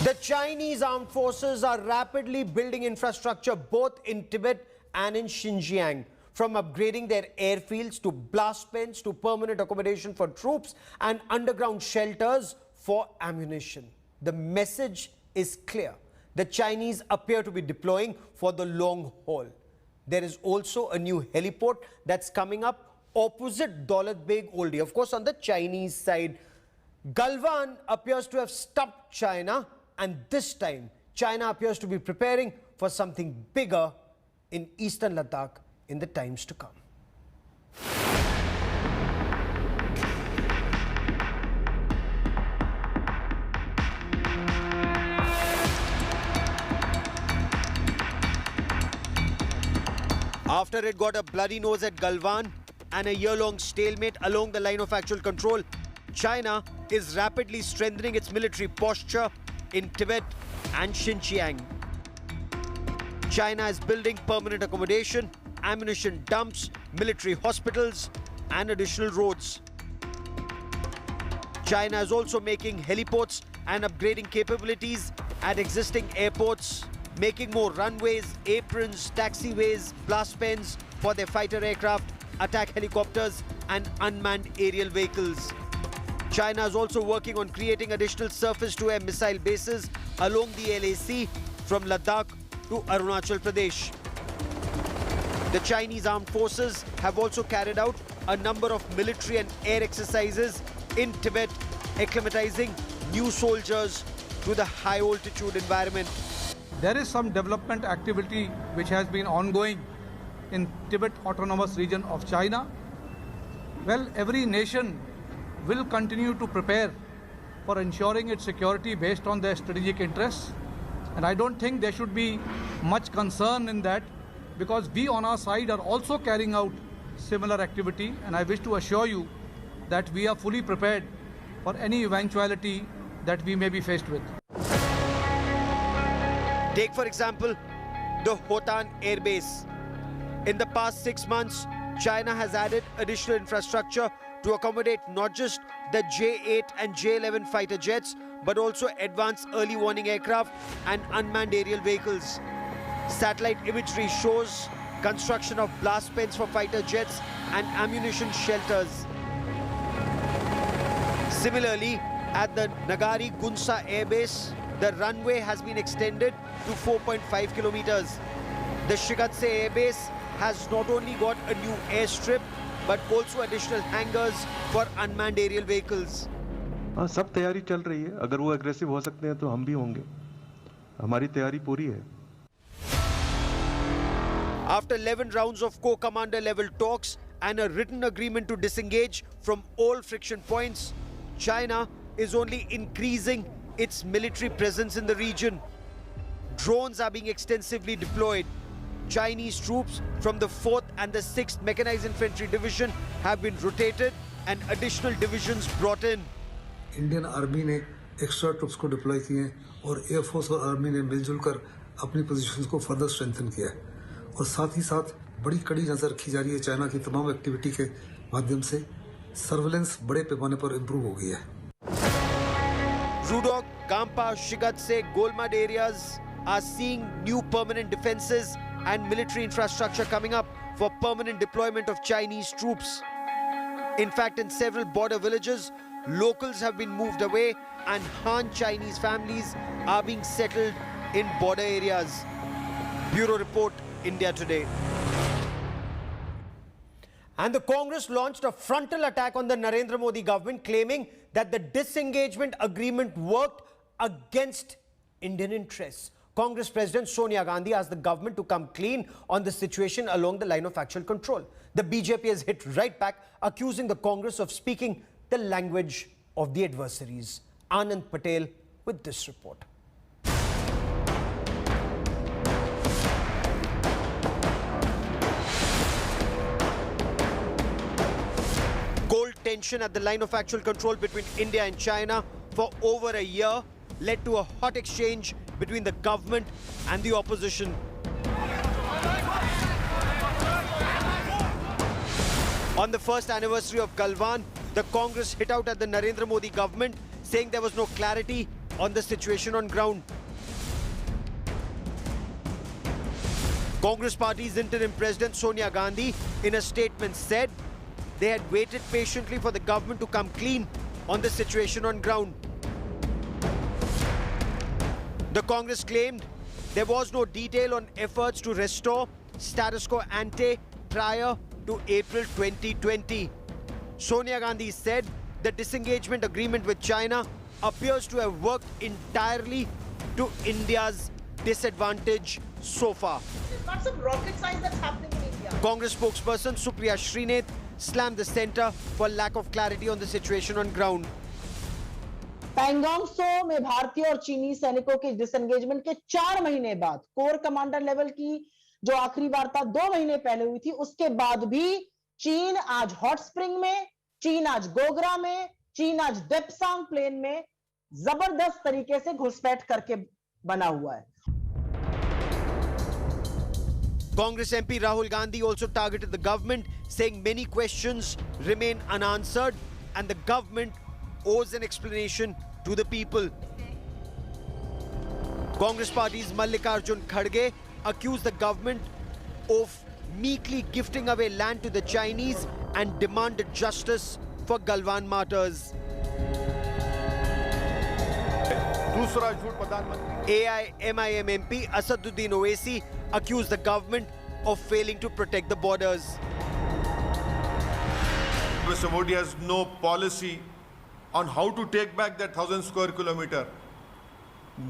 The Chinese armed forces are rapidly building infrastructure both in Tibet and in Xinjiang, from upgrading their airfields to blast pens to permanent accommodation for troops and underground shelters for ammunition. The message is clear. The Chinese appear to be deploying for the long haul. There is also a new heliport that's coming up opposite Daulat Beg Oldie, of course on the Chinese side. Galwan appears to have stopped China, and this time China appears to be preparing for something bigger in eastern Ladakh in the times to come. After it got a bloody nose at Galwan and a year-long stalemate along the line of actual control, China is rapidly strengthening its military posture in Tibet and Xinjiang. China is building permanent accommodation, ammunition dumps, military hospitals and additional roads. China is also making heliports and upgrading capabilities at existing airports, making more runways, aprons, taxiways, blast pens for their fighter aircraft, attack helicopters and unmanned aerial vehicles. China is also working on creating additional surface-to-air missile bases along the LAC from Ladakh to Arunachal Pradesh. The Chinese armed forces have also carried out a number of military and air exercises in Tibet, acclimatizing new soldiers to the high-altitude environment. There is some development activity which has been ongoing in Tibet Autonomous Region of China. Well, every nation will continue to prepare for ensuring its security based on their strategic interests. And I don't think there should be much concern in that, because we on our side are also carrying out similar activity, and I wish to assure you that we are fully prepared for any eventuality that we may be faced with. Take for example the Hotan Air Base. In the past 6 months, China has added additional infrastructure to accommodate not just the J-8 and J-11 fighter jets, but also advanced early warning aircraft and unmanned aerial vehicles. Satellite imagery shows construction of blast pens for fighter jets and ammunition shelters. Similarly, at the Nagari Gunsa Air Base, the runway has been extended to 4.5 kilometers. The Shigatse Air Base has not only got a new airstrip, but also additional hangars for unmanned aerial vehicles. हाँ, सब तैयारी चल रही है. अगर वो aggressive हो सकते हैं तो हम भी होंगे. हमारी तैयारी पूरी है. After 11 rounds of co-commander level talks and a written agreement to disengage from all friction points, China is only increasing its military presence in the region. Drones are being extensively deployed. Chinese troops from the 4th and the 6th Mechanized Infantry Division have been rotated and additional divisions brought in. Indian army ने extra troops को deploy किए हैं और air force और army ने मिलजुल कर अपनी पोजीशंस को फर्दर स्ट्रेंथन किया है और साथ ही साथ बड़ी कड़ी नज़र रखी जा रही है चाइना की तमाम एक्टिविटी के माध्यम से सर्वेलेंस बड़े पैमाने पर इम्प्रूव हो गई है. Rudok, Gampa, Shigatse, Golmad areas are seeing new permanent defenses and military infrastructure coming up for permanent deployment of Chinese troops. In fact, in several border villages, locals have been moved away and Han Chinese families are being settled in border areas. Bureau Report, India Today. And the Congress launched a frontal attack on the Narendra Modi government, claiming that the disengagement agreement worked against Indian interests. Congress President Sonia Gandhi asked the government to come clean on the situation along the line of actual control. The BJP has hit right back, accusing the Congress of speaking the language of the adversaries. Anand Patel with this report. Cold tension at the line of actual control between India and China for over a year led to a hot exchange between the government and the opposition. On the first anniversary of Galwan, the Congress hit out at the Narendra Modi government, saying there was no clarity on the situation on ground. Congress Party's interim president Sonia Gandhi in a statement said they had waited patiently for the government to come clean on the situation on ground. The Congress claimed there was no detail on efforts to restore status quo ante prior to April 2020. Sonia Gandhi said the disengagement agreement with China appears to have worked entirely to India's disadvantage so far. There's lots of rocket science that's happening in India. Congress spokesperson Supriya Srinath slammed the centre for lack of clarity on the situation on ground. Pangong सो में भारतीय और चीनी सैनिकों के disengagement के 4 महीने बाद core commander level की जो आखिरी वार्ता 2 महीने पहले हुई थी, उसके बाद भी चीन आज हॉट स्प्रिंग में, चीन आज गोगरा में, चीन आज देप्सांग प्लेन में जबरदस्त तरीके से घुसपैठ करके बना हुआ है. Congress MP Rahul Gandhi also targeted the government, saying many questions remain unanswered and the government owes an explanation to the people. Congress Party's Mallikarjun Kharge accused the government of meekly gifting away land to the Chinese and demanded justice for Galwan martyrs. AIMIM MP Asaduddin Owaisi accused the government of failing to protect the borders. Mr. Modi has no policy on how to take back that 1,000 square kilometer.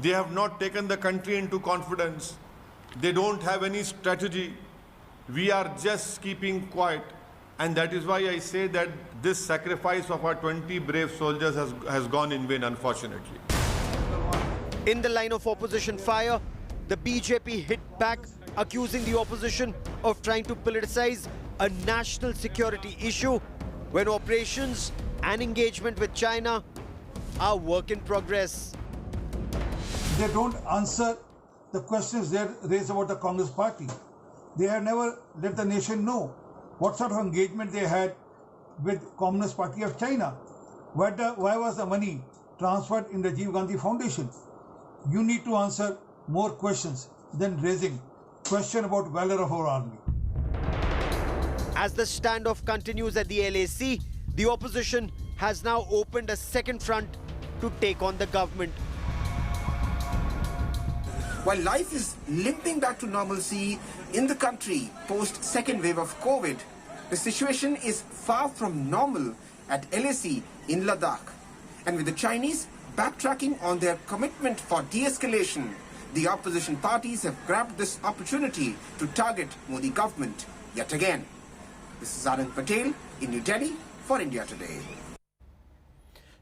They have not taken the country into confidence. They don't have any strategy. We are just keeping quiet. And that is why I say that this sacrifice of our 20 brave soldiers has gone in vain, unfortunately. In the line of opposition fire, the BJP hit back, accusing the opposition of trying to politicize a national security issue when operations and engagement with China are work in progress. They don't answer the questions they raised about the Congress party. They have never let the nation know what sort of engagement they had with Communist Party of China. Why was the money transferred in the Rajiv Gandhi Foundation? You need to answer more questions than raising question about valor of our army. As the standoff continues at the LAC, the opposition has now opened a second front to take on the government. While life is limping back to normalcy in the country post second wave of COVID, the situation is far from normal at LAC in Ladakh. And with the Chinese backtracking on their commitment for de-escalation, the opposition parties have grabbed this opportunity to target Modi government yet again. This is Anand Patel in New Delhi for India Today.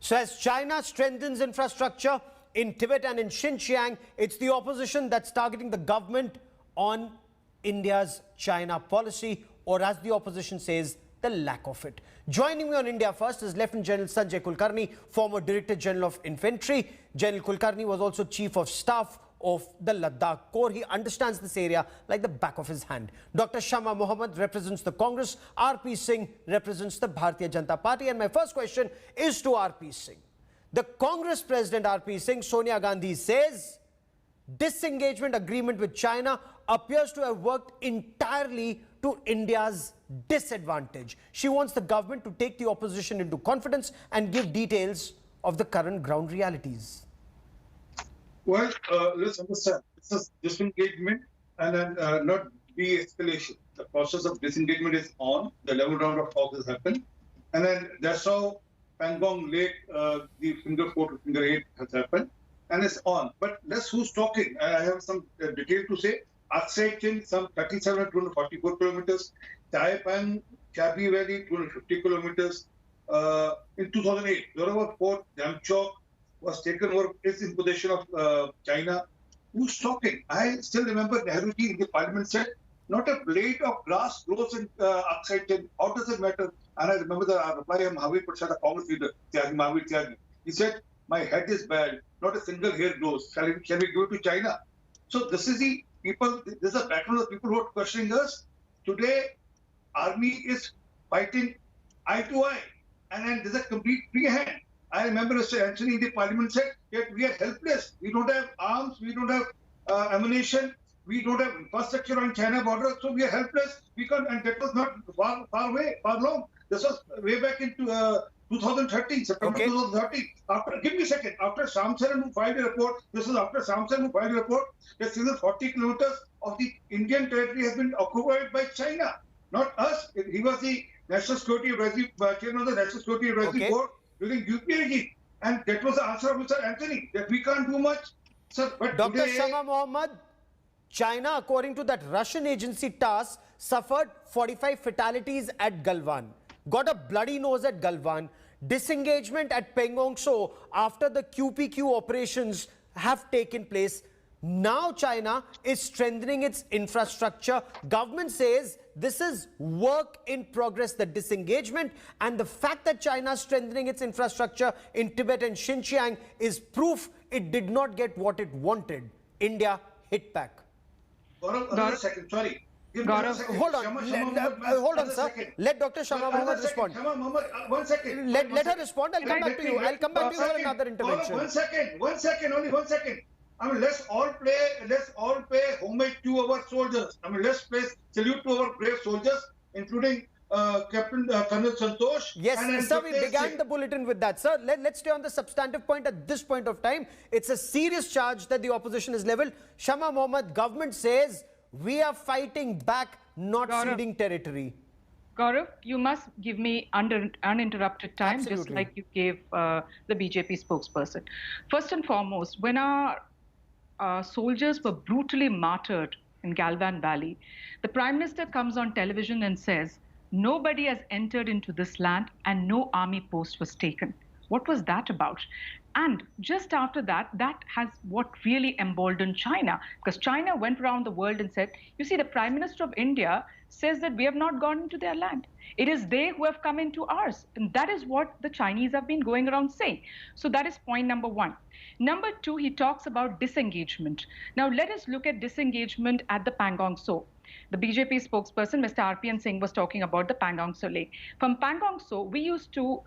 So as China strengthens infrastructure in Tibet and in Xinjiang, it's the opposition that's targeting the government on India's China policy, or as the opposition says, the lack of it. Joining me on India First is Lieutenant General Sanjay Kulkarni, former Director General of Infantry. General Kulkarni was also Chief of Staff of the Ladakh Corps. He understands this area like the back of his hand. Dr. Shama Mohammed represents the Congress. R.P. Singh represents the Bharatiya Janata Party. And my first question is to R.P. Singh. The Congress President R.P. Singh, Sonia Gandhi, says disengagement agreement with China appears to have worked entirely to India's disadvantage. She wants the government to take the opposition into confidence and give details of the current ground realities. Well, let's understand. This is disengagement and then not de-escalation. The process of disengagement is on. The level round of talks has happened. And then that's how Pangong Lake, the finger 4 to finger 8 has happened. And it's on. But that's who's talking. I have some detail to say. Aksai some 37 to 244 kilometers. Taipang, Chabi Valley, 250 kilometers. In 2008, Zorawar Fort, Damchok was taken over, is in possession of China. Who's talking? I still remember Nehruji in the parliament said, not a blade of grass grows in Aksai. How does it matter? And I remember the reply of Mahavir Prasad, a Congress leader, Mahavir Tyagi. He said, my head is bad, not a single hair grows. Shall we give it to China? So this is the people, this is a background of people who are questioning us. Today, army is fighting eye to eye. And then there's a complete free hand. I remember Mr. Anthony in the parliament said that we are helpless. We don't have arms, we don't have ammunition, we don't have infrastructure on China border, so we are helpless. We can't, and that was not far away, far long. This was way back into 2013, September 2013. Give me a second. After Samsaran who filed a report, this was after Samsaran who filed a report that 40 kilometers of the Indian territory has been occupied by China, not us. He was the National Security Advisory, chairman of the National Security Advisory Board during UPA regime. And that was the answer of Mr. Anthony, that we can't do much. Sir, but Dr. today, Shama Mohammed, China, according to that Russian agency TASS, suffered 45 fatalities at Galwan, got a bloody nose at Galwan, disengagement at Pangong So after the QPQ operations have taken place. Now China is strengthening its infrastructure. Government says this is work in progress, the disengagement, and the fact that China is strengthening its infrastructure in Tibet and Xinjiang is proof it did not get what it wanted. India hit back. Gaurav, another second, sorry. Gaurav, hold on, hold on, sir. Let Dr. Shama Mohammed respond. Shama Mohammed, 1 second. Let her respond. I'll come back to you. I'll come back to you for another intervention. Gaurav, 1 second, only 1 second. I mean, let's all pay homage to our soldiers. I mean, let's pay salute to our brave soldiers, including Captain Colonel Santosh. Yes, sir, we began the bulletin with that. Sir, let's stay on the substantive point at this point of time. It's a serious charge that the opposition is leveled. Shama Mohammed, government says we are fighting back, not ceding territory. Gaurav, you must give me uninterrupted time, Absolutely. just like you gave the BJP spokesperson. First and foremost, when our soldiers were brutally martyred in Galwan Valley, the Prime Minister comes on television and says, nobody has entered into this land and no army post was taken. What was that about? And just after that, that has what really emboldened China, because China went around the world and said, you see, the Prime Minister of India says that we have not gone into their land. It is they who have come into ours. And that is what the Chinese have been going around saying. So that is point number one. Number two, he talks about disengagement. Now let us look at disengagement at the Pangong So. The BJP spokesperson, Mr. RPN Singh, was talking about the Pangong So Lake. From Pangong So, we used to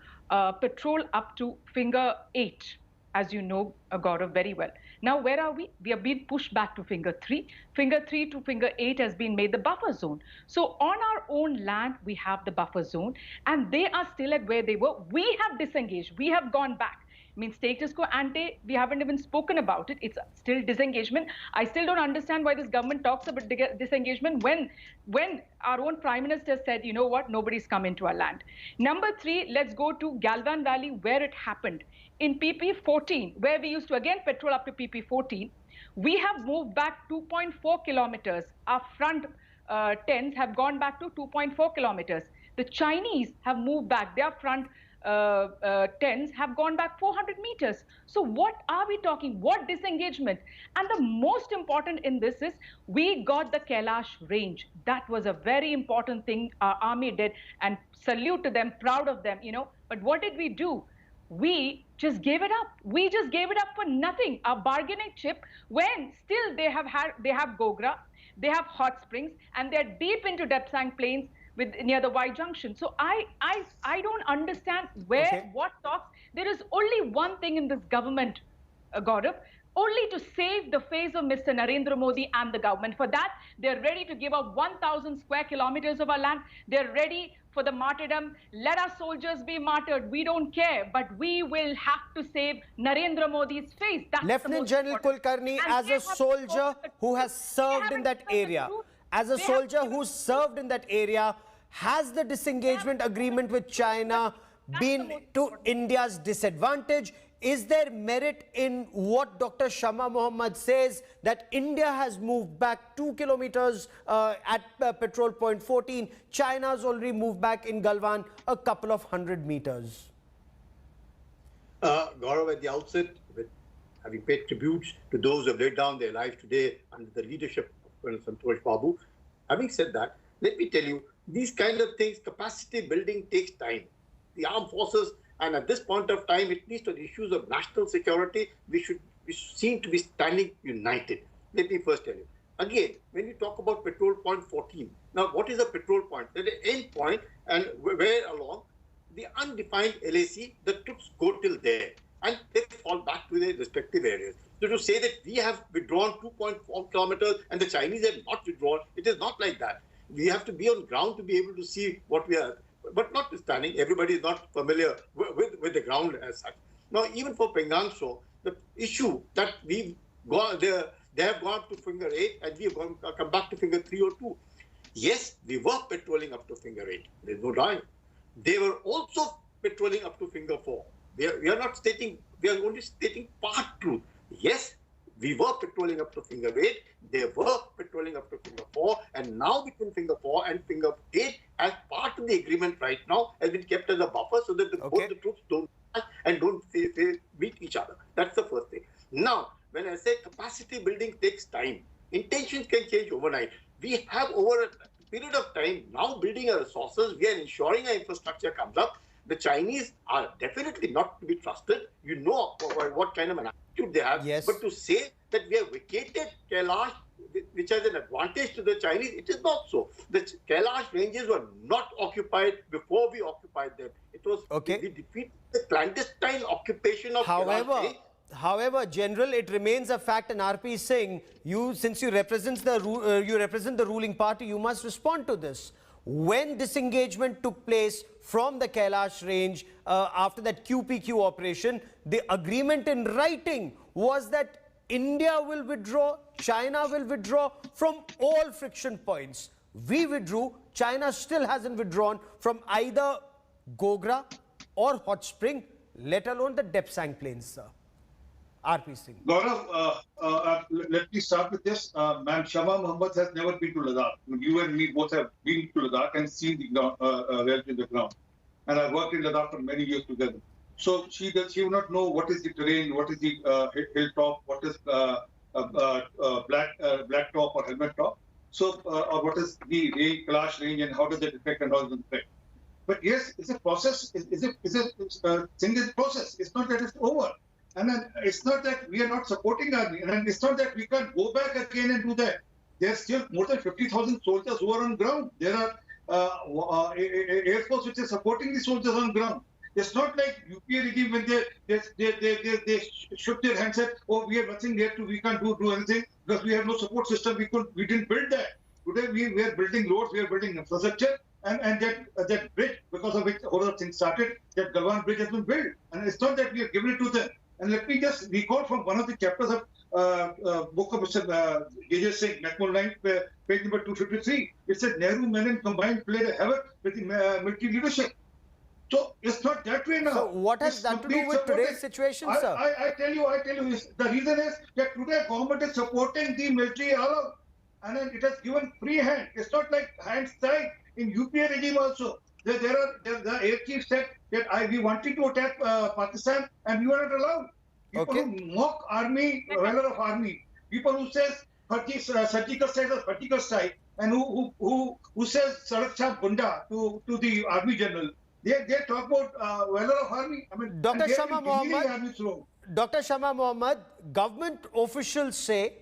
patrol up to Finger 8, as you know, Gaurav, very well. Now, where are we? We are being pushed back to Finger 3. Finger 3 to Finger 8 has been made the buffer zone. So on our own land, we have the buffer zone, and they are still at where they were. We have disengaged. We have gone back. I mean, status quo ante, we haven't even spoken about it. It's still disengagement. I still don't understand why this government talks about disengagement when our own Prime Minister said, you know what, nobody's come into our land. Number three, let's go to Galwan Valley, where it happened. In PP 14, where we used to again patrol up to PP 14, we have moved back 2.4 kilometers. Our front tens have gone back to 2.4 kilometers. The Chinese have moved back. Their front tens have gone back 400 meters. So what are we talking? What disengagement? And the most important in this is we got the Kailash range. That was a very important thing our army did, and salute to them, proud of them, you know. But what did we do? We just gave it up. We just gave it up for nothing. Our bargaining chip, when still they have Gogra, they have hot springs, and they're deep into Depsang Plains near the Y Junction. So I don't understand what talks. There is only one thing in this government, Gaurav, only to save the face of Mr. Narendra Modi and the government. For that, they're ready to give up 1,000 square kilometers of our land. They're ready for the martyrdom. Let our soldiers be martyred. We don't care, but we will have to save Narendra Modi's face. That's Lieutenant General Kulkarni, as a soldier who has served in that area, has the disengagement agreement with China been to India's disadvantage? Is there merit in what Dr. Shama Mohammed says, that India has moved back 2 kilometers at patrol point 14? China's already moved back in Galwan a couple of 100 meters. Gaurav, at the outset, with having paid tributes to those who have laid down their lives today under the leadership of Colonel Santosh Babu, having said that, let me tell you, these kind of things, capacity building takes time. The armed forces, and at this point of time, at least on issues of national security, we seem to be standing united. Let me first tell you. Again, when you talk about patrol point 14, now what is a patrol point? There's an end point, and where along the undefined LAC, the troops go till there and they fall back to their respective areas. So to say that we have withdrawn 2.4 kilometers and the Chinese have not withdrawn, it is not like that. We have to be on ground to be able to see what we are. But notwithstanding, everybody is not familiar with the ground as such. Now, even for Pengang Show, the issue that we've gone there, they have gone up to finger 8 and we have come back to finger 3 or 2. Yes, we were patrolling up to finger 8. There's no doubt. They were also patrolling up to finger 4. We are not stating, we are only stating part truth. Yes, we were patrolling up to finger 8. They were patrolling up to finger 4. And now between finger 4 and finger 8, as part of the agreement right now, has been kept as a buffer so that both the troops don't and don't meet each other. That's the first thing. Now, when I say capacity building takes time, intentions can change overnight. We have over a period of time now building our resources. We are ensuring our infrastructure comes up. The Chinese are definitely not to be trusted. You know what kind of an attitude they have. Yes. But to say that we have vacated Kailash, which has an advantage to the Chinese, it is not so. The Kailash ranges were not occupied before we occupied them. It was we defeated the clandestine occupation of Kailash range. However, General, it remains a fact, and RP is saying, since you represent the ruling party, you must respond to this. When disengagement took place from the Kailash range after that QPQ operation, the agreement in writing was that India will withdraw, China will withdraw from all friction points. We withdrew, China still hasn't withdrawn from either Gogra or Hot Spring, let alone the Depsang Plains, sir. RP Singh. Gaurav, let me start with this. Ma'am Shama Mohammed has never been to Ladakh. You and me both have been to Ladakh and seen the ground, reality in the ground. And I've worked in Ladakh for many years together. So she will not know what is the terrain, what is the hilltop, what is black top or helmet top. So, or what is the Kailash range and how does it affect and how does it affect. But yes, it's a process. It's a single process. It's not that it's over. And then it's not that we are not supporting army, and it's not that we can't go back again and do that. There are still more than 50,000 soldiers who are on ground. There are Air Force which is supporting the soldiers on ground. It's not like UPA regime when they shook their hands and said, oh, we have nothing here to, we can't do anything because we have no support system. We didn't build that. Today we are building roads, we are building infrastructure, and that bridge, because of which all the things started, that Galwan bridge has been built. And it's not that we have given it to them. And let me just recall from one of the chapters of book of Mr. J.J. Singh, Macmillan 9, page number 253. It said Nehru, Menon combined played a havoc with the military leadership. So it's not that way now. So what has that to do with today's situation, sir? I tell you, the reason is that today government is supporting the military all out. And then it has given free hand. It's not like hands tied in UPA regime also. The air chief said that we wanted to attack Pakistan and we were not allowed. People who mock army, valor of army, people who says surgical strike or vertical strike, and who says Sadak Shah Bunda to the army general, they talk about valor of army. I mean, Dr. Shama Mohammed, government officials say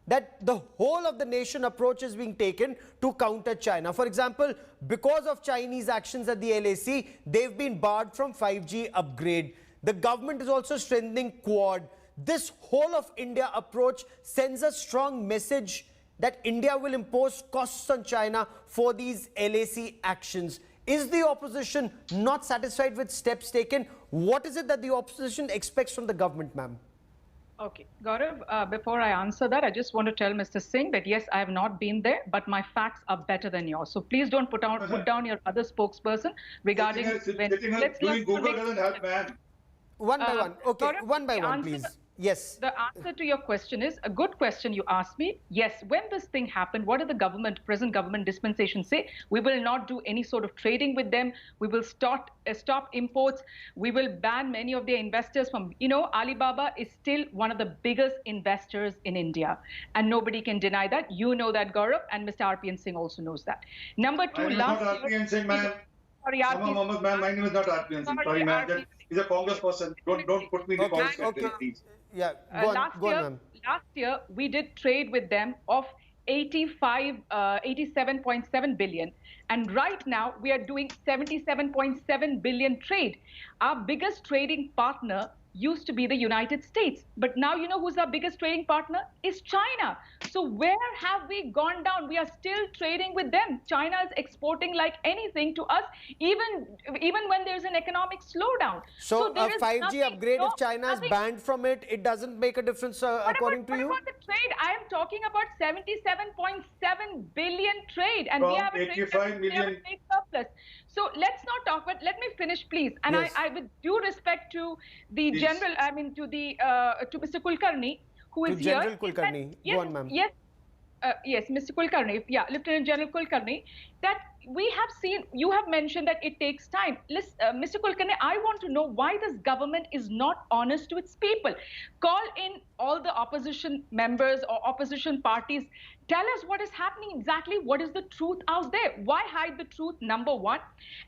that the whole of the nation approach is being taken to counter China. For example, because of Chinese actions at the LAC, they've been barred from 5G upgrade. The government is also strengthening Quad. This whole of India approach sends a strong message that India will impose costs on China for these LAC actions. Is the opposition not satisfied with steps taken? What is it that the opposition expects from the government, ma'am? Okay, Gaurav, before I answer that, I just want to tell Mr. Singh that yes, I have not been there, but my facts are better than yours. So please don't put down your other spokesperson regarding doing Google doesn't help, man. One by one. Okay, Gaurav, one by one, please. Yes. The answer to your question is a good question you asked me. Yes, when this thing happened, what did the present government dispensation say? We will not do any sort of trading with them. We will stop imports. We will ban many of their investors from, Alibaba is still one of the biggest investors in India. And nobody can deny that. You know that, Gaurav, and Mr. RPN Singh also knows that. Number two, last year. RPN Singh, ma'am. Sorry, RPN. Mohammed, ma'am, my name is not RPN Singh. Sorry, ma'am. He's a Congress person. Don't put me in the Congress category, please. Yeah, last year, we did trade with them of 87.7 billion. And right now we are doing 77.7 billion trade. Our biggest trading partner used to be the United States. But now you know who's our biggest trading partner? Is China. So where have we gone down? We are still trading with them. China is exporting like anything to us, even when there's an economic slowdown. So there a is 5G nothing, upgrade, no, if China is nothing. banned from it, it doesn't make a difference according to you? What about the trade? I am talking about 77.7 billion trade, and From we have a trade 85 deficit, we have a million. trade surplus. So let's not talk, but let me finish, please. And Yes. I with due respect to the Please. general, I mean to the to Mr. Kulkarni, who is To here. General Kulkarni. Yes, Go on, ma'am. yes, yes, Mr. Kulkarni, yeah, Lieutenant General Kulkarni, that we have seen, you have mentioned that it takes time. Listen, Mr. Kulkarni, I want to know why this government is not honest to its people. Call in all the opposition members or opposition parties. Tell us what is happening exactly. What is the truth out there? Why hide the truth, number one?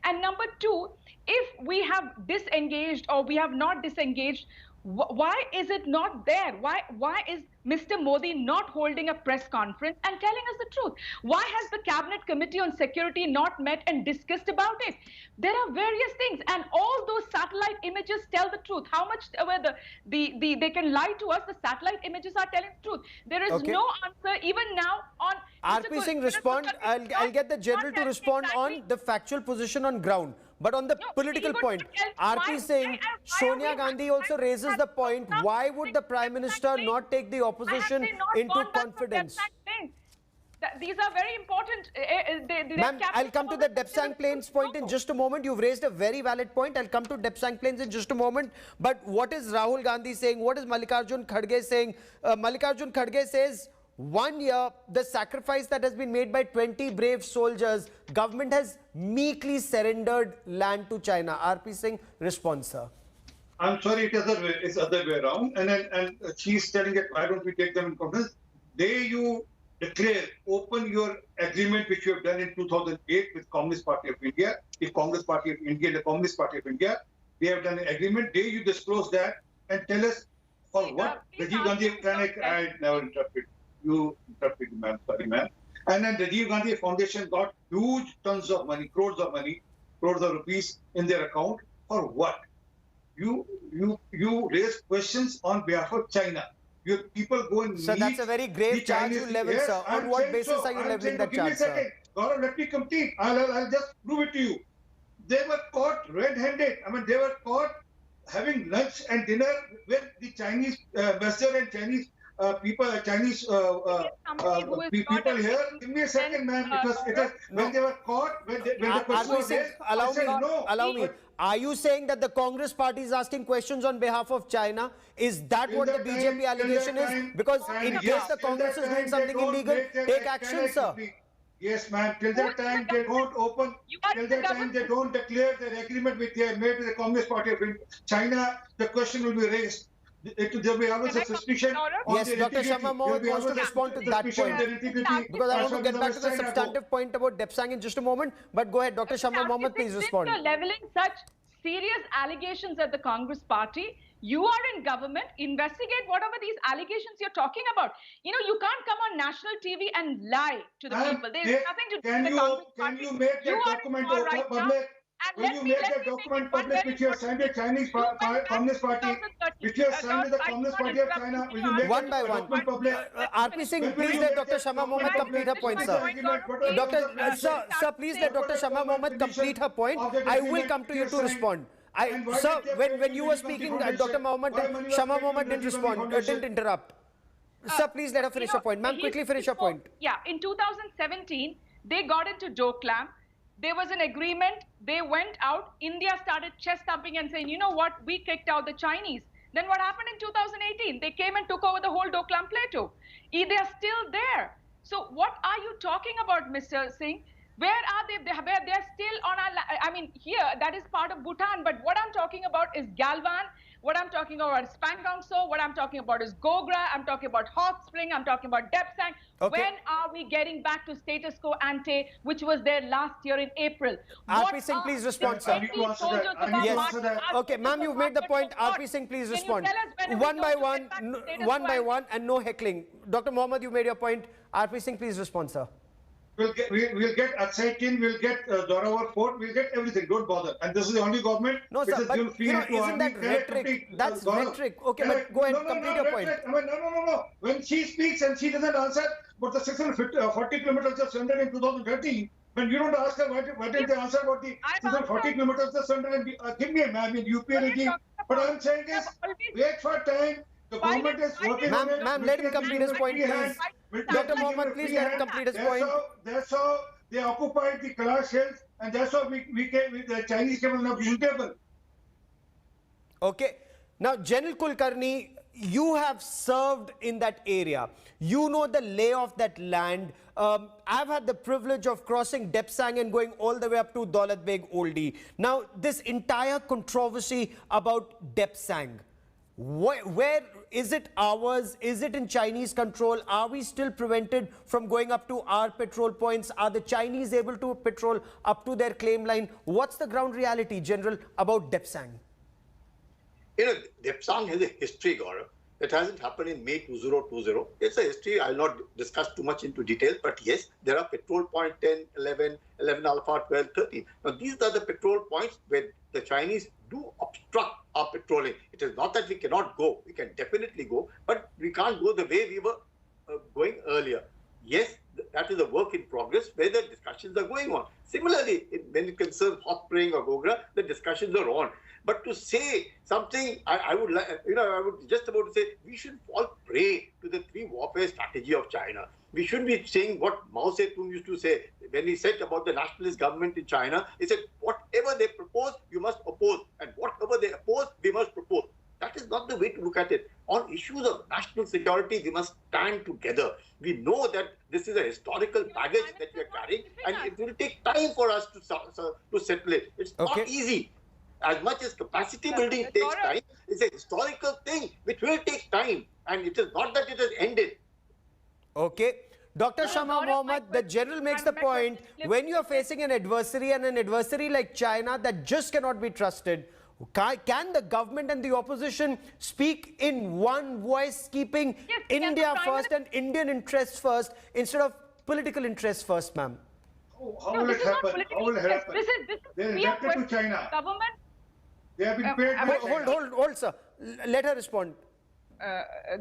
And number two, if we have disengaged or we have not disengaged, why is it not there? Why is Mr. Modi not holding a press conference and telling us the truth? Why has the Cabinet Committee on Security not met and discussed about it? There are various things, and all those satellite images tell the truth. How much they can lie to us, the satellite images are telling the truth. There is Okay. no answer even now on... RP Singh, respond. I'll get the general to respond on the factual position on ground. But on the political point, RP Singh, Sonia Gandhi also raises the point, why would the Prime Minister not take the opposition into confidence? These are very important. Ma'am, I'll come to the Depsang Plains point in just a moment. You've raised a very valid point. I'll come to Depsang Plains in just a moment. But what is Rahul Gandhi saying? What is Mallikarjun Kharge saying? Mallikarjun Kharge says, 1 year, the sacrifice that has been made by 20 brave soldiers, government has meekly surrendered land to China. RP Singh, response, sir. I'm sorry, it's other way around. And she's telling that why don't we take them in confidence? You declare, open your agreement which you have done in 2008 with Communist Party of India, the Congress Party of India, the Communist Party of India. They have done an agreement. You disclose that and tell us for what. Rajiv Gandhi, I never interrupted. You interrupted, ma'am. Sorry, ma'am. And then Rajiv Gandhi Foundation got huge tons of money, crores of rupees in their account. For what? You raise questions on behalf of China. Your people go and So meet that's a very grave charge you level, yes, sir. On what basis are you leveling that charge, sir? Give me a second. Gaurav, let me complete. I'll just prove it to you. They were caught red-handed. I mean, they were caught having lunch and dinner with the Chinese ambassador and Chinese people here. Give me a second, man. It was when they were caught, when the question was raised, I said no. Allow me. Are you saying that the Congress party is asking questions on behalf of China? Is that what the BJP allegation is? Because in case the Congress is doing something illegal, take action, sir. Yes, ma'am. Till that time, they don't open. Till that time, they don't declare their agreement which they have made with the Communist Party of China. The question will be raised. There will be always a suspicion. Yes, Dr. Sharma Mohammed wants to respond to that point. Because I want to get back to the substantive point about Depsang in just a moment. But go ahead, Dr. Sharma Mohammed, please respond. You're leveling such serious allegations at the Congress party. You are in government. Investigate whatever these allegations you're talking about. You know, you can't come on national TV and lie to the people. There's nothing to do with the Congress party. Can you make that document public? Will you make that document public which you have signed with Chinese Communist Party? Which you have signed with the Communist Party of China? Will you make one by that one. document public? RP Singh, please let Dr. Sharma Mohammed complete her point, sir. Sir, please let Dr. Sharma Mohammed complete her point. I will come to you to respond. Sir, when you were speaking, Dr. Sharma Mohammed didn't respond, didn't interrupt. Sir, please let her finish her point. Ma'am, quickly finish your point. Yeah, in 2017, they got into Doklam. There was an agreement. They went out. India started chest thumping and saying, you know what, we kicked out the Chinese. Then what happened in 2018? They came and took over the whole Doklam Plateau. They are still there. So what are you talking about, Mr. Singh? Where are they? They are still on our, I mean, here, that is part of Bhutan. But what I'm talking about is Galwan, What I'm talking about is Pangong So. What I'm talking about is Gogra. I'm talking about Hot Spring. I'm talking about Depsang. Okay. When are we getting back to status quo ante, which was there last year in April? RP Singh, please respond, sir. Yes. Okay, ma'am, you've made the point. RP Singh, please respond. One by one, and no heckling. Dr. Mohammed, you made your point. RP Singh, please respond, sir. We'll get Aksaikin, we'll get Zorawar Fort, we'll get everything. Don't bother. And this is the only government no, which sir, is but, given free you know, to isn't army. that rhetoric? That's rhetoric. Okay, but go ahead, complete your point. I mean, no. When she speaks and she doesn't answer, but the 640 kilometers just surrendered in 2013, when you don't ask her, why didn't they answer about the 640 kilometers just surrendered? Give me a map in UP regime. But I'm saying is, wait for time. The government is working on it. Ma'am, let him complete his point, please. Dr. Mohammed, please let him complete his point. That's how they occupied the Kailash Hills, and that's how the Chinese came on the table. Okay. Now, General Kulkarni, you have served in that area. You know the lay of that land. I've had the privilege of crossing Depsang and going all the way up to Daulat Beg Oldie. Now, this entire controversy about Depsang, where is it ours? Is it in Chinese control? Are we still prevented from going up to our patrol points? Are the Chinese able to patrol up to their claim line? What's the ground reality, General, about Depsang? You know, Depsang has a history, Gaurav. It hasn't happened in May 2020. It's a history. I'll not discuss too much into detail, but yes, there are patrol point 10, 11, 11 alpha, 12, 13. Now, these are the patrol points where the Chinese do obstruct our patrolling. It is not that we cannot go. We can definitely go, but we can't go the way we were going earlier. Yes, that is a work in progress where the discussions are going on. Similarly, when it concerns Hot Spring or Gogra, the discussions are on. But to say something, I would just about to say, we should fall prey to the three warfare strategy of China. We should be saying what Mao Zedong used to say when he said about the nationalist government in China. He said, whatever they propose, you must oppose. And whatever they oppose, we must propose. That is not the way to look at it. On issues of national security, we must stand together. We know that this is a historical baggage that we are carrying, and it will take time for us to settle it. It's not easy. As much as capacity building takes time, it's a historical thing which will take time, and it is not that it has ended. Okay. Dr. Shama Mohammed, the general makes the point, when you are facing an adversary and an adversary like China that just cannot be trusted, can the government and the opposition speak in one voice, keeping India first and Indian interests first instead of political interests first, ma'am? How will it happen? How will it happen? They are indebted to China. Government. They have been paid. Hold, sir. Let her respond.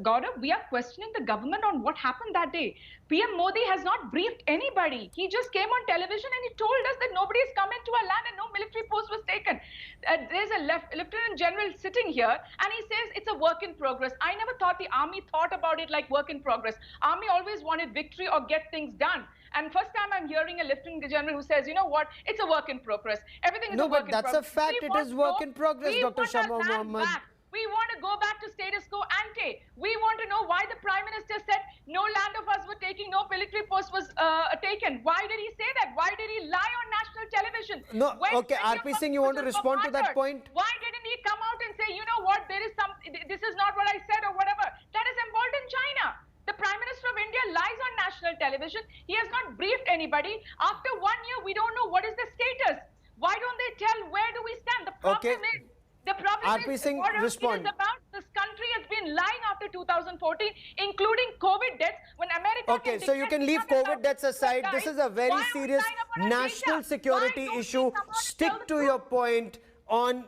Gaurav, we are questioning the government on what happened that day. PM Modi has not briefed anybody. He just came on television and he told us that nobody is coming to our land and no military post was taken. There's a lieutenant general sitting here and he says it's a work in progress. I never thought the army thought about it like work in progress. Army always wanted victory or get things done. And first time I'm hearing a lieutenant general who says, you know what, it's a work in progress. Everything is a work in progress. No, but that's a fact. It is work in progress, Dr. Shama Mohammed. We want to go back to status quo ante. We want to know why the Prime Minister said no land of us were taking, no military post was taken. Why did he say that? Why did he lie on national television? No, okay, RP Singh, you want to respond to that point? Why didn't he come out and say, you know what, there is some, this is not what I said or whatever. That is involved in China. The Prime Minister of India lies on national television. He has not briefed anybody. After 1 year, we don't know what is the status. Why don't they tell where do we stand? The problem is, the problem is what it is about. This country has been lying after 2014, including COVID deaths. When America okay, so you can leave COVID deaths aside. This is a very serious national security issue. Stick to your point on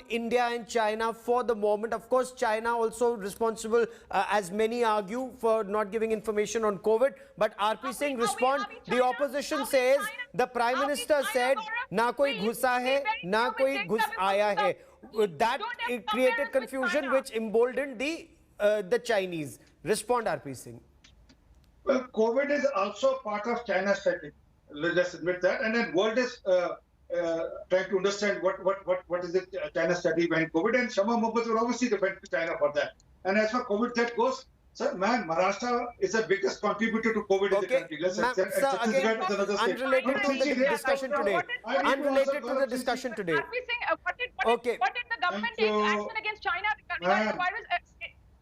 India and China for the moment. Of course, China also responsible, as many argue, for not giving information on COVID. But RP Singh, respond. The opposition says, the Prime Minister said, na koi ghusa hai, na koi ghus aaya hai. That created confusion which emboldened the Chinese. Respond, RP Singh. Well, COVID is also part of China's strategy. Let's admit that. And then world is trying to understand what is it China's strategy behind COVID. And Shama Mohammed will obviously defend China for that. And as far as COVID that goes, Sir, ma'am, Maharashtra is the biggest contributor to COVID in the country. Let's Ma'am, accept. sir, again, Chhattisgarh is another state. unrelated to the discussion today. Unrelated to the discussion today. What did the government Thank take you. action against China regarding the virus?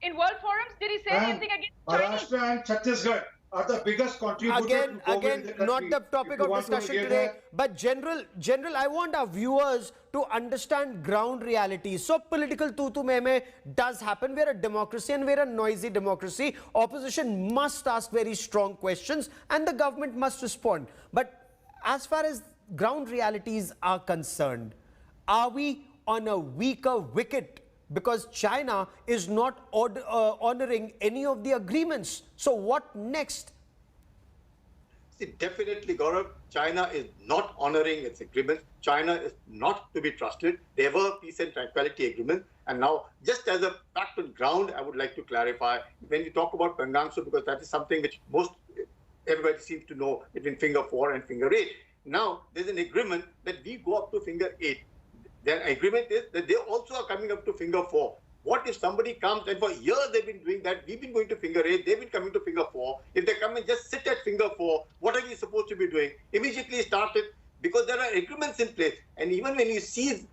In world forums, did he say anything against Chinese? Maharashtra and Chhattisgarh are the biggest contributors to COVID in the country. Not the topic If you of want to discussion hear today, that. but general, I want our viewers to understand ground reality. So political tu me does happen. We're a democracy and we're a noisy democracy. Opposition must ask very strong questions and the government must respond. But as far as ground realities are concerned, are we on a weaker wicket? Because China is not honoring any of the agreements. So what next? See, definitely, Gaurav, China is not honoring its agreements. China is not to be trusted. There were peace and tranquility agreements. And now, just as a fact on ground, I would like to clarify, when you talk about Pangangso, because that is something which everybody seems to know between finger 4 and finger 8. Now, there's an agreement that we go up to finger 8. Their agreement is that they also are coming up to finger 4. What if somebody comes and for years they've been doing that, we've been going to finger 8, they've been coming to finger 4. If they come and just sit at finger 4, what are we supposed to be doing? Immediately start it, because there are agreements in place. And even when you see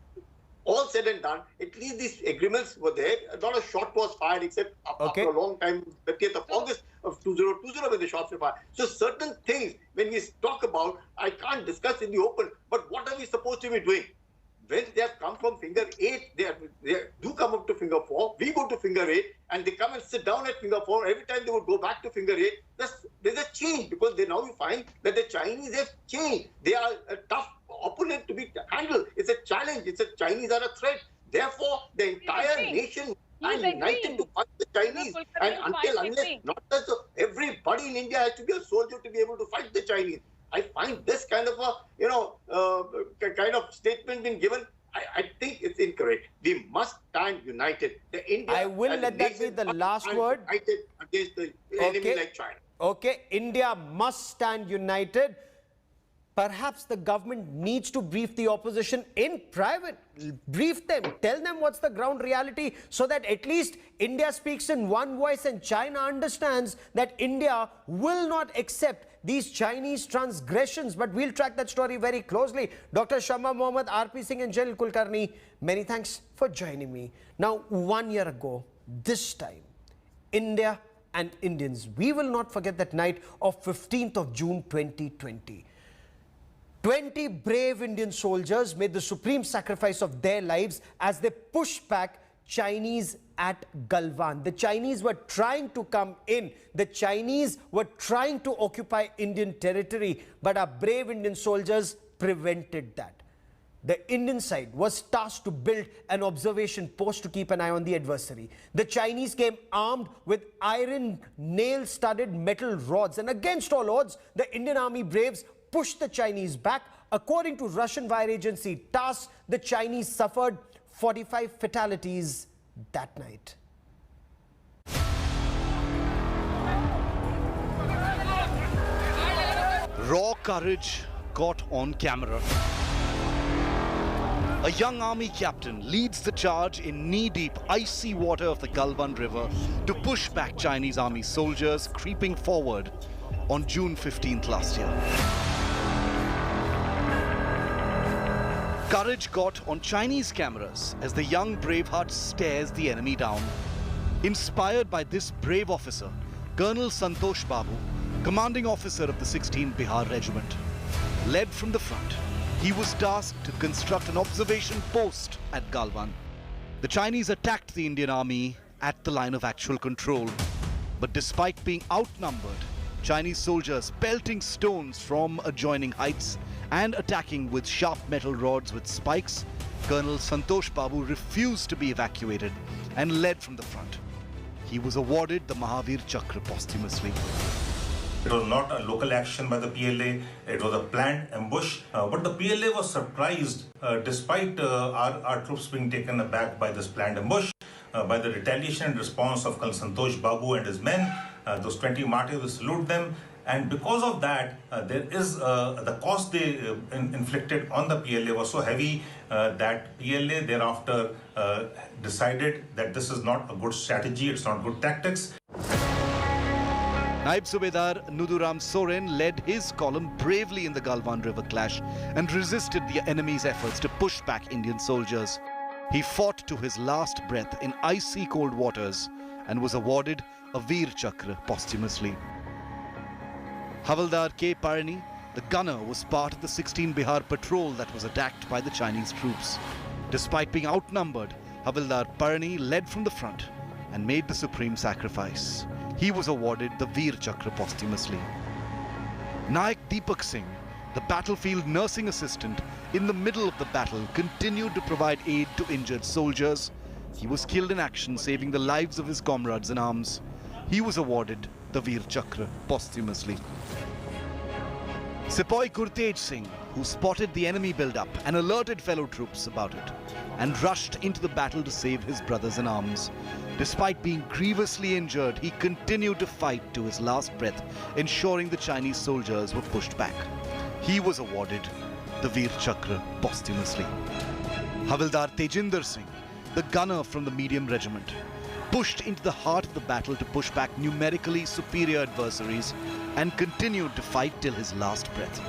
all said and done, at least these agreements were there. Not a shot was fired except after a long time, 30th of August of 2020 when the shots were fired. So certain things, when we talk about, I can't discuss in the open, but what are we supposed to be doing? When they have come from finger 8, they do come up to finger 4. We go to finger 8 and they come and sit down at finger 4. Every time they would go back to finger 8, there's a change, because now you find that the Chinese have changed. They are a tough opponent to be handled. It's a challenge. Chinese are a threat. Therefore, the entire nation are united to fight the Chinese. And unless, not just everybody in India has to be a soldier to be able to fight the Chinese. I find this kind of kind of statement being given, I think it's incorrect. We must stand united. I will let that be the last word. United against the enemy like China. Okay, India must stand united. Perhaps the government needs to brief the opposition in private. Brief them. Tell them what's the ground reality, so that at least India speaks in one voice and China understands that India will not accept these Chinese transgressions. But we'll track that story very closely. Dr. Shama Mohammed, RP Singh and Jalil Kulkarni, many thanks for joining me. Now, 1 year ago, this time, India and Indians, we will not forget that night of 15th of June 2020. 20 brave Indian soldiers made the supreme sacrifice of their lives as they pushed back Chinese at Galwan. The Chinese were trying to come in. The Chinese were trying to occupy Indian territory, but our brave Indian soldiers prevented that. The Indian side was tasked to build an observation post to keep an eye on the adversary. The Chinese came armed with iron nail-studded metal rods, and against all odds, the Indian Army braves pushed the Chinese back. According to Russian wire agency TASS, the Chinese suffered 45 fatalities that night. Raw courage caught on camera. A young army captain leads the charge in knee-deep, icy water of the Galwan River to push back Chinese army soldiers creeping forward on June 15th last year. Courage got on Chinese cameras as the young braveheart stares the enemy down. Inspired by this brave officer, Colonel Santosh Babu, commanding officer of the 16th Bihar Regiment, led from the front, he was tasked to construct an observation post at Galwan. The Chinese attacked the Indian army at the line of actual control. But despite being outnumbered, Chinese soldiers pelting stones from adjoining heights and attacking with sharp metal rods with spikes, Colonel Santosh Babu refused to be evacuated and led from the front. He was awarded the Mahavir Chakra posthumously. It was not a local action by the PLA, it was a planned ambush. But the PLA was surprised, despite our troops being taken aback by this planned ambush, by the retaliation and response of Colonel Santosh Babu and his men. Those 20 martyrs, we salute them. And because of that, there is the cost they inflicted on the PLA was so heavy that PLA thereafter decided that this is not a good strategy, it's not good tactics. Naib Subedar Nuduram Soren led his column bravely in the Galwan River clash and resisted the enemy's efforts to push back Indian soldiers. He fought to his last breath in icy cold waters and was awarded a Veer Chakra posthumously. Havaldar K. Parani, the gunner, was part of the 16 Bihar patrol that was attacked by the Chinese troops. Despite being outnumbered, Havaldar Parani led from the front and made the supreme sacrifice. He was awarded the Veer Chakra posthumously. Nayak Deepak Singh, the battlefield nursing assistant, in the middle of the battle continued to provide aid to injured soldiers. He was killed in action, saving the lives of his comrades in arms. He was awarded the Veer Chakra posthumously. Sepoy Gurtej Singh, who spotted the enemy build-up and alerted fellow troops about it, and rushed into the battle to save his brothers in arms. Despite being grievously injured, he continued to fight to his last breath, ensuring the Chinese soldiers were pushed back. He was awarded the Veer Chakra posthumously. Havildar Tejinder Singh, the gunner from the medium regiment, pushed into the heart of the battle to push back numerically superior adversaries and continued to fight till his last breath.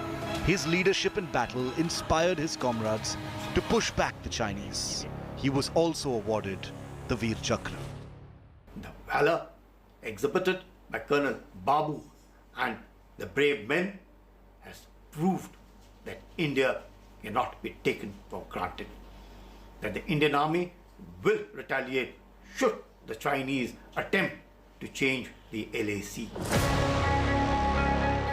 His leadership in battle inspired his comrades to push back the Chinese. He was also awarded the Veer Chakra. The valor exhibited by Colonel Babu and the brave men has proved that India cannot be taken for granted. That the Indian Army will retaliate should the Chinese attempt to change the LAC.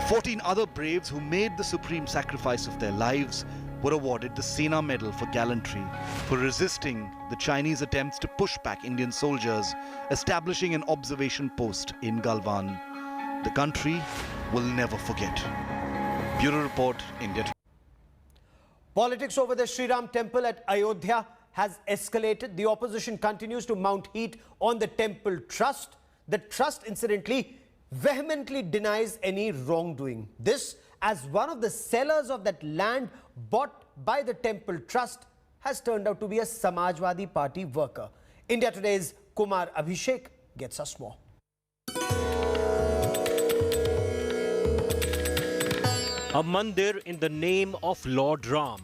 14 other braves who made the supreme sacrifice of their lives were awarded the Sena Medal for gallantry for resisting the Chinese attempts to push back Indian soldiers, establishing an observation post in Galwan. The country will never forget. Bureau Report, India. Politics over the Sri Ram temple at Ayodhya has escalated. The opposition continues to mount heat on the temple trust. The trust, incidentally, vehemently denies any wrongdoing. This, as one of the sellers of that land bought by the temple trust, has turned out to be a Samajwadi Party worker. India Today's Kumar Abhishek gets us more. A mandir in the name of Lord Ram.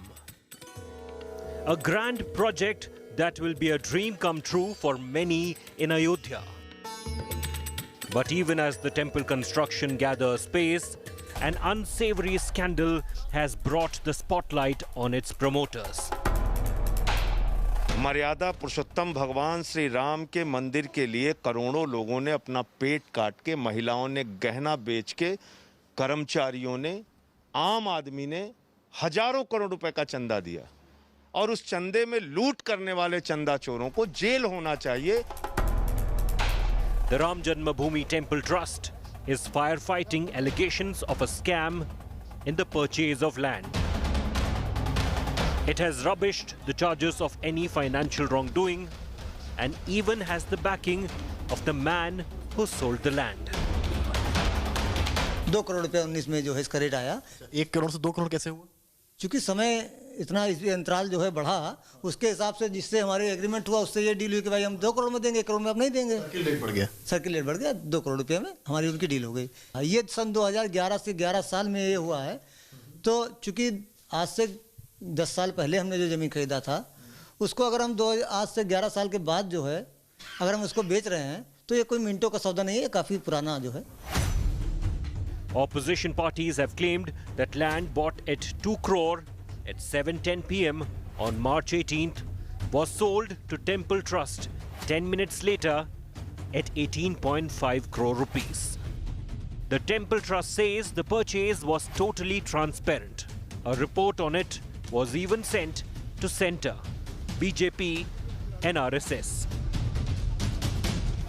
A grand project that will be a dream come true for many in Ayodhya. But even as the temple construction gathers pace, an unsavory scandal has brought the spotlight on its promoters. मर्यादा पुरुषोत्तम भगवान श्री राम के मंदिर के लिए करोड़ों लोगों ने अपना पेट काट के, महिलाओं ने गहना बेच के, कर्मचारियों ने, आम आदमी ने हजारों करोड़ रुपए का चंदा दिया और उस चंदे में लूट करने वाले चंदा चोरों को जेल होना चाहिए. The Ram Janmabhoomi Temple Trust is firefighting allegations of a scam in the purchase of land. It has rubbished the charges of any financial wrongdoing and even has the backing of the man who sold the land. 2 crore रुपए 19 में जो है इसका rate आया. 1 करोड़ से 2 करोड़ कैसे हुआ? क्योंकि समय इतना अंतराल जो है बढ़ा, उसके हिसाब से जिससे हमारे एग्रीमेंट हुआ उससे ये डील हुई कि भाई हम 2 करोड़ में देंगे, 1 करोड़ में आप नहीं देंगे. सर्किल रेट बढ़ गया. सर्किल रेट बढ़ गया. 2 करोड़ रुपए में हमारी उनकी डील हो गई. ये सन 2011 से 11 साल में ये हुआ है. तो चूंकि आज से 10 साल पहले हमने जो जमीन खरीदा था, उसको अगर हम आज से 11 साल के बाद जो है अगर हम उसको बेच रहे हैं तो ये कोई मिनटों का सौदा नहीं है, काफी पुराना जो है. Opposition parties have claimed that land bought at 2 crore at 7:10 p.m. on March 18th was sold to Temple Trust 10 minutes later at 18.5 crore rupees. The Temple Trust says the purchase was totally transparent. A report on it was even sent to Centre, BJP and RSS.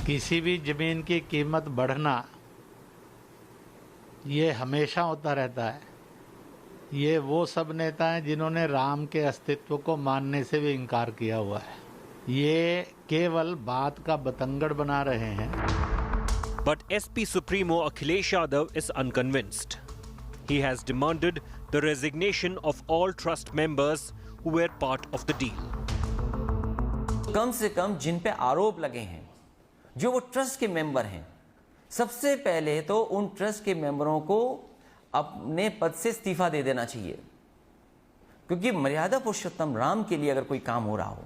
किसी भी जमीन की कीमत बढ़ना ये हमेशा होता रहता है. ये वो सब नेता हैं जिन्होंने राम के अस्तित्व को मानने से भी इनकार किया हुआ है. ये केवल बात का बतंगड़ बना रहे हैं. But SP Supremo Akhilesh Yadav is unconvinced. He has demanded the resignation of all trust members who were part of the deal. कम से कम जिन पे आरोप लगे हैं, जो वो ट्रस्ट के मेंबर हैं, सबसे पहले तो उन ट्रस्ट के मेंबरों को अपने पद से इस्तीफा दे देना चाहिए, क्योंकि मर्यादा पुरुषोत्तम राम के लिए अगर कोई काम हो रहा हो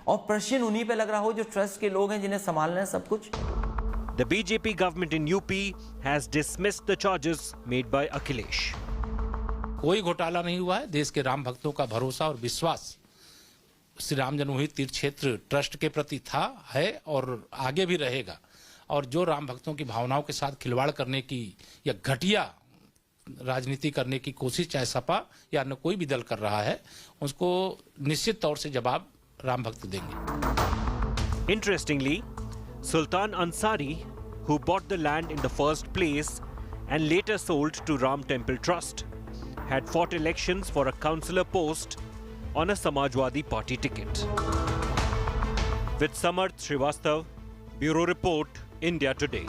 और प्रश्न उन्हीं पे लग रहा हो जो ट्रस्ट के लोग हैं जिन्हें संभालना है सब कुछ। The BJP government in UP has dismissed the charges made by Akhilesh. कोई घोटाला नहीं हुआ है। देश के राम भक्तों का भरोसा और विश्वास श्री राम जन्मभूमि तीर्थ क्षेत्र ट्रस्ट के प्रति था, है और आगे भी रहेगा। और जो राम भक्तों की भावनाओं के साथ खिलवाड़ करने की या घटिया राजनीति करने की कोशिश चाहे सपा या अन्य कोई भी दल कर रहा है, उसको निश्चित तौर से जवाब राम भक्त देंगे। Interestingly, Sultan Ansari, who bought the land in the first place and later sold to Ram Temple Trust, had fought elections for a councillor post on a Samajwadi Party ticket. With Samarth Srivastav, Bureau Report, India Today.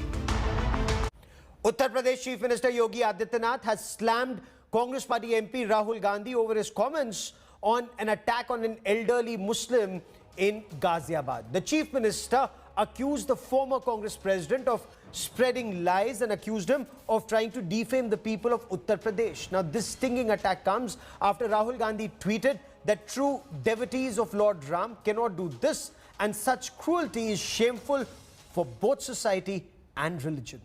Uttar Pradesh Chief Minister Yogi Adityanath has slammed Congress Party MP Rahul Gandhi over his comments on an attack on an elderly Muslim in Ghaziabad. The Chief Minister accused the former Congress president of spreading lies and accused him of trying to defame the people of Uttar Pradesh. Now, this stinging attack comes after Rahul Gandhi tweeted that true devotees of Lord Ram cannot do this, and such cruelty is shameful for both society and religion.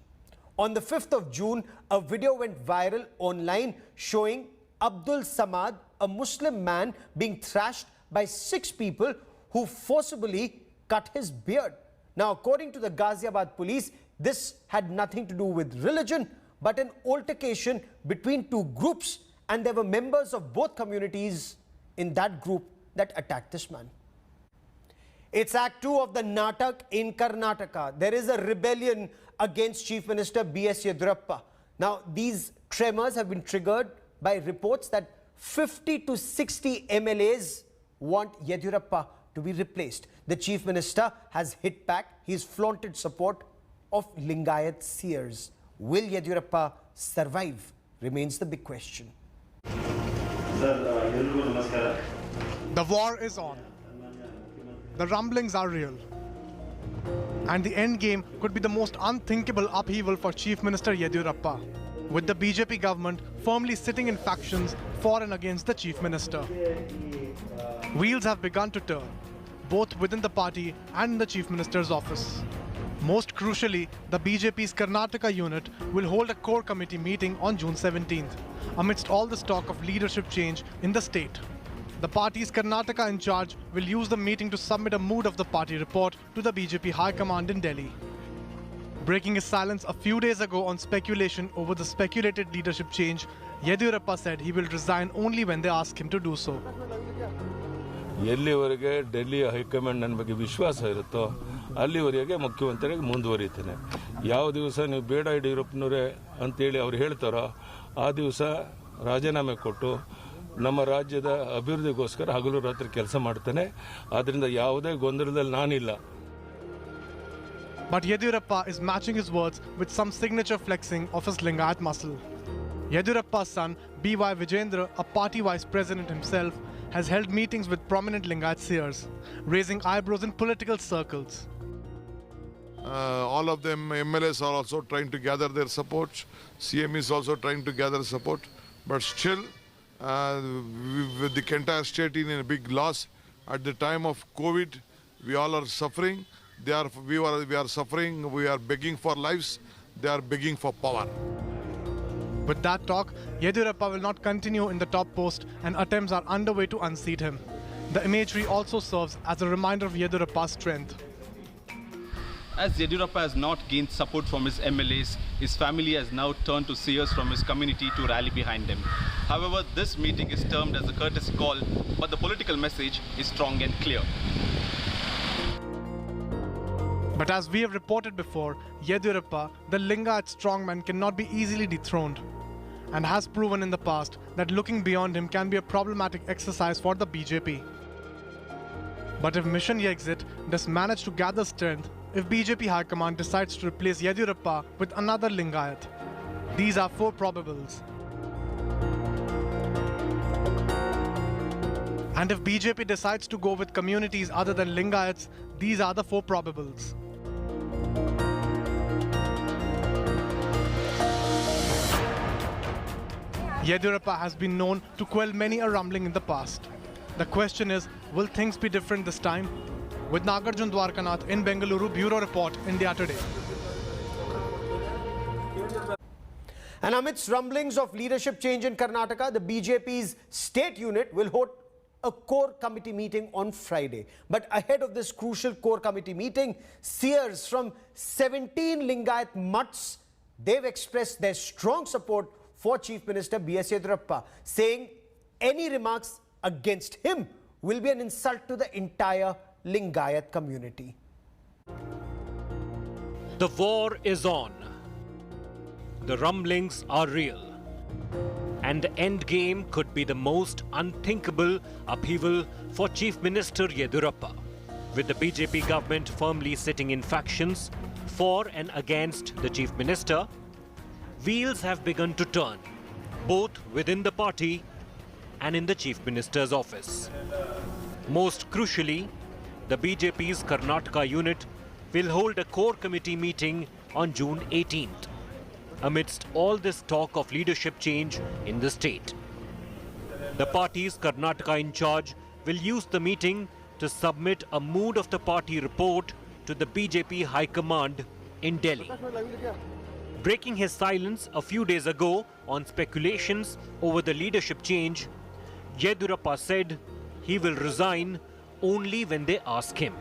On the 5th of June, a video went viral online showing Abdul Samad, a Muslim man, being thrashed by 6 people who forcibly cut his beard. Now, according to the Ghaziabad police, this had nothing to do with religion, but an altercation between 2 groups, and there were members of both communities in that group that attacked this man. It's Act 2 of the Natak in Karnataka. There is a rebellion against Chief Minister B.S. Yediyurappa. Now, these tremors have been triggered by reports that 50 to 60 MLAs want Yediyurappa to be replaced. The Chief Minister has hit back. He's flaunted support of Lingayat seers. Will Yediyurappa survive? Remains the big question. The war is on. The rumblings are real. And the end game could be the most unthinkable upheaval for Chief Minister Yediyurappa, with the BJP government firmly sitting in factions for and against the Chief Minister. Wheels have begun to turn, both within the party and in the Chief Minister's office. Most crucially, the BJP's Karnataka unit will hold a core committee meeting on June 17th, amidst all this talk of leadership change in the state. The party's Karnataka in charge will use the meeting to submit a mood of the party report to the BJP High Command in Delhi. Breaking his silence a few days ago on speculation over the speculated leadership change, Yediyurappa said he will resign only when they ask him to do so. ಎಲ್ಲಿವರೆಗೆ Delhi high command ನನ್ನ ಬಗ್ಗೆ ವಿಶ್ವಾಸ ಇರುತ್ತೋ ಅಲ್ಲಿವರೆಗೆ ಮುಖ್ಯಮಂತ್ರಿಯಾಗಿ ಮುಂದುವರಿತೇನೆ. ಯಾವ ದಿವಸ ನೀವು ಬೇಡ ಯಡಿಯೂರಪ್ಪನವರೇ ಅಂತೇಳಿ ಅವ್ರು ಹೇಳ್ತಾರೋ ಆ ದಿವಸ ರಾಜೀನಾಮೆ ಕೊಟ್ಟು ನಮ್ಮ ರಾಜ್ಯದ ಅಭಿವೃದ್ಧಿಗೋಸ್ಕರ ಹಗಲು ರಾತ್ರಿ ಕೆಲಸ ಮಾಡ್ತೇನೆ. ಆದ್ರಿಂದ ಯಾವುದೇ ಗೊಂದಲದಲ್ಲಿ ನಾನಿಲ್ಲ. But Yediyurappa is matching his words with some signature flexing of his Lingayat muscle. Yediyurappa's son, B.Y. Vijendra, a party vice president himself, has held meetings with prominent Lingayat seers, raising eyebrows in political circles. All of them, MLAs are also trying to gather their support. CM is also trying to gather support. But still, with the entire state in a big loss, at the time of COVID, we all are suffering. We are suffering. We are begging for lives. They are begging for power. With that talk, Yediyurappa will not continue in the top post, and attempts are underway to unseat him. The imagery also serves as a reminder of Yediyurappa's strength. As Yediyurappa has not gained support from his MLAs, his family has now turned to seers from his community to rally behind him. However, this meeting is termed as a courtesy call, but the political message is strong and clear. But as we have reported before, Yediyurappa, the Lingayat strongman, cannot be easily dethroned, and has proven in the past that looking beyond him can be a problematic exercise for the BJP. But if Mission YEXIT does manage to gather strength, if BJP High Command decides to replace Yediyurappa with another Lingayat, these are 4 probables. And if BJP decides to go with communities other than Lingayats, these are the 4 probables. Yediyurappa has been known to quell many a rumbling in the past. The question is, will things be different this time? With Nagarjun Dwarkanath in Bengaluru, Bureau Report, India Today. And amidst rumblings of leadership change in Karnataka, the BJP's state unit will hold a core committee meeting on Friday. But ahead of this crucial core committee meeting, seers from 17 Lingayat mutts, they've expressed their strong support for Chief Minister B.S. Yediyurappa, saying any remarks against him will be an insult to the entire Lingayat community. The war is on. The rumblings are real. And the end game could be the most unthinkable upheaval for Chief Minister Yediyurappa. With the BJP government firmly sitting in factions for and against the Chief Minister, wheels have begun to turn, both within the party and in the Chief Minister's office. Most crucially, the BJP's Karnataka unit will hold a core committee meeting on June 18th. Amidst all this talk of leadership change in the state, the party's Karnataka in charge will use the meeting to submit a mood of the party report to the BJP High Command in Delhi. Breaking his silence a few days ago on speculations over the leadership change, Yediyurappa said he will resign only when they ask him.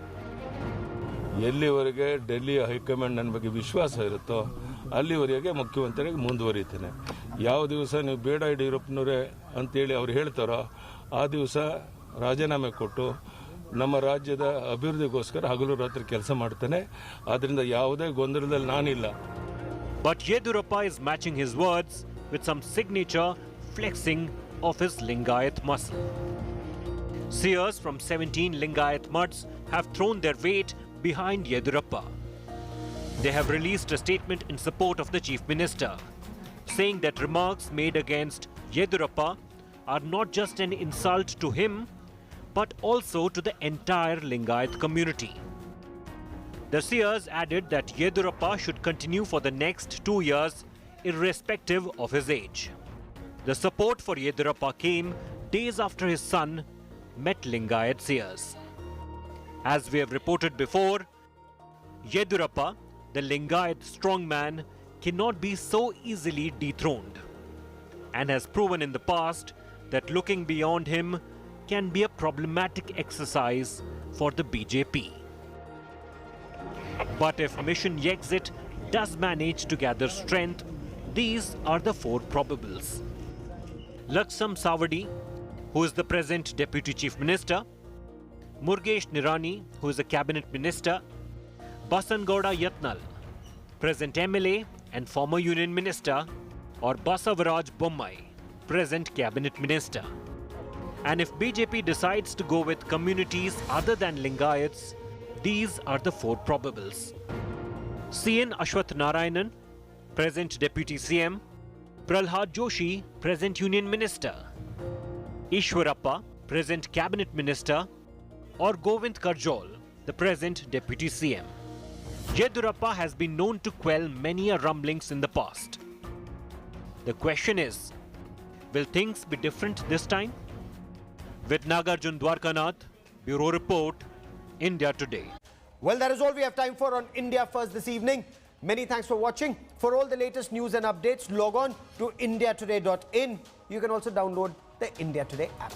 ಎಲ್ಲಿವರೆಗೆ ಡೆಲ್ಲಿಯ high command ನನ್ನ ಬಗ್ಗೆ ವಿಶ್ವಾಸ ಇರುತ್ತೋ ಅಲ್ಲಿವರೆಗೆ ಮುಖ್ಯಮಂತ್ರಿಯಾಗಿ ಮುಂದುವರಿತೇನೆ. ಯಾವ ದಿವಸ ನೀವು ಬೇಡ ಯಡಿಯೂರಪ್ಪನವರೇ ಅಂತೇಳಿ ಅವ್ರು ಹೇಳ್ತಾರೋ ಆ ದಿವಸ ರಾಜೀನಾಮೆ ಕೊಟ್ಟು ನಮ್ಮ ರಾಜ್ಯದ ಅಭಿವೃದ್ಧಿಗೋಸ್ಕರ ಹಗಲು ರಾತ್ರಿ ಕೆಲಸ ಮಾಡ್ತೇನೆ. ಆದ್ರಿಂದ ಯಾವುದೇ ಗೊಂದಲದಲ್ಲಿ ನಾನಿಲ್ಲ. But Yediyurappa is matching his words with some signature flexing of his Lingayat muscle. Seers from 17 Lingayat mutts have thrown their weight behind Yediyurappa. They have released a statement in support of the Chief Minister, saying that remarks made against Yediyurappa are not just an insult to him, but also to the entire Lingayat community. The seers added that Yediyurappa should continue for the next 2 years, irrespective of his age. The support for Yediyurappa came days after his son met Lingayat seers. As we have reported before, Yediyurappa, the Lingayat strongman, cannot be so easily dethroned, and has proven in the past that looking beyond him can be a problematic exercise for the BJP. But if mission YEXIT does manage to gather strength, these are the 4 probables. Laksam Savadi, who is the present Deputy Chief Minister, Murgesh Nirani, who is a Cabinet Minister, Basangowda Yatnal, present MLA and former Union Minister, or Basavaraj Bommai, present Cabinet Minister. And if BJP decides to go with communities other than Lingayats, these are the 4 probables. CN Ashwath Narayanan, present Deputy CM, Pralhad Joshi, present Union Minister, Ishwarappa, present Cabinet Minister, or Govind Karjol, the present Deputy CM. Yediyurappa has been known to quell many rumblings in the past. The question is, will things be different this time? With Nagarjun Dwarkanath, Bureau Report, India Today. Well, that is all we have time for on India First this evening. Many thanks for watching. For all the latest news and updates, log on to indiatoday.in. You can also download the India Today app.